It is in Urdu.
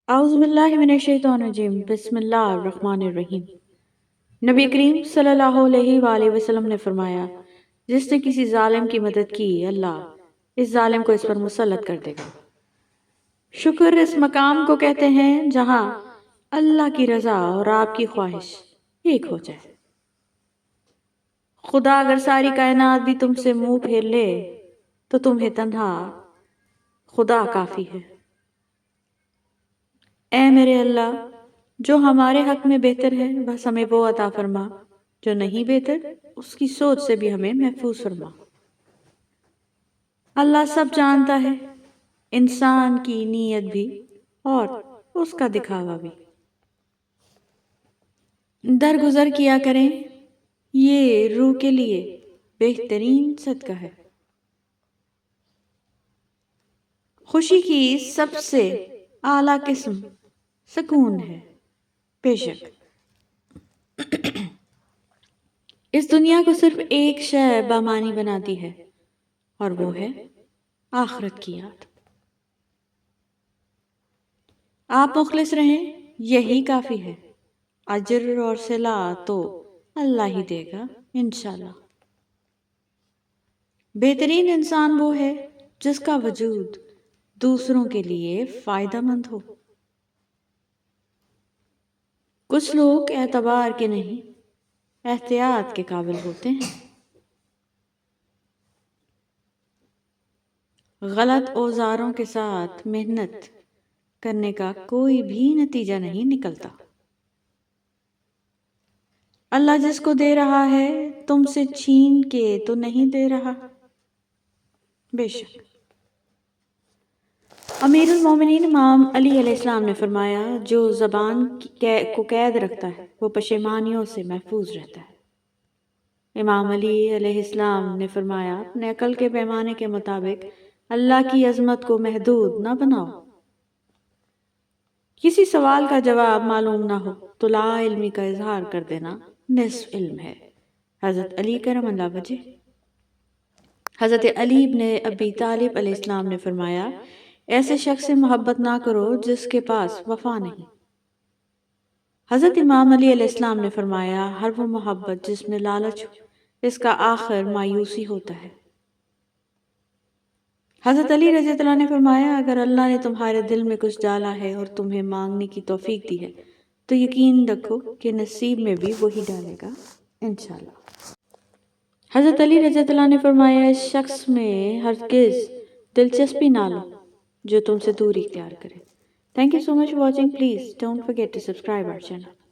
اعوذ باللہ من الشیطان الرجیم بسم اللہ الرحمن الرحیم۔ نبی کریم صلی اللہ علیہ وآلہ وسلم نے فرمایا، جس نے کسی ظالم کی مدد کی اللہ اس ظالم کو اس پر مسلط کر دے گا۔ شکر اس مقام کو کہتے ہیں جہاں اللہ کی رضا اور آپ کی خواہش ایک ہو جائے۔ خدا اگر ساری کائنات بھی تم سے منہ پھیر لے تو تمہیں تنہا خدا کافی ہے۔ اے میرے اللہ، جو ہمارے حق میں بہتر ہے بس ہمیں وہ عطا فرما، جو نہیں بہتر اس کی سوچ سے بھی ہمیں محفوظ فرما۔ اللہ سب جانتا ہے، انسان کی نیت بھی اور اس کا دکھاوا بھی۔ درگزر کیا کریں، یہ روح کے لیے بہترین صدقہ ہے۔ خوشی کی سب سے اعلیٰ قسم سکون ہے۔ بے شک اس دنیا کو صرف ایک شے بامانی بناتی ہے اور وہ ہے آخرت کی یاد۔ آپ مخلص رہیں، یہی کافی ہے۔ اجر اور صلہ تو اللہ ہی دے گا انشاءاللہ۔ بہترین انسان وہ ہے جس کا وجود دوسروں کے لیے فائدہ مند ہو۔ کچھ لوگ اعتبار کے نہیں، احتیاط کے قابل ہوتے ہیں۔ غلط اوزاروں کے ساتھ محنت کرنے کا کوئی بھی نتیجہ نہیں نکلتا۔ اللہ جس کو دے رہا ہے تم سے چھین کے تو نہیں دے رہا۔ بے شک امیر المومنین امام علی علیہ السلام نے فرمایا، جو زبان کو قید رکھتا ہے وہ پشیمانیوں سے محفوظ رہتا ہے۔ امام علی علیہ السلام نے فرمایا، اپنے عقل کے پیمانے کے مطابق اللہ کی عظمت کو محدود نہ بناؤ۔ کسی سوال کا جواب معلوم نہ ہو تو لا علمی کا اظہار کر دینا نصف علم ہے۔ حضرت علی کرم اللہ وجہ۔ حضرت علی ابن ابی طالب علیہ السلام نے فرمایا، ایسے شخص سے محبت نہ کرو جس کے پاس وفا نہیں۔ حضرت امام علی علیہ السلام نے فرمایا، ہر وہ محبت جس میں لالچ ہو اس کا آخر مایوسی ہوتا ہے۔ حضرت علی رضی اللہ عنہ نے فرمایا، اگر اللہ نے تمہارے دل میں کچھ ڈالا ہے اور تمہیں مانگنے کی توفیق دی ہے تو یقین رکھو کہ نصیب میں بھی وہی ڈالے گا انشاءاللہ۔ حضرت علی رضی اللہ عنہ نے فرمایا، اس شخص میں ہرگز دلچسپی نہ لو جو تم سے دوری اختیار کرے۔ Thank you so much for watching. Please don't forget to subscribe our channel.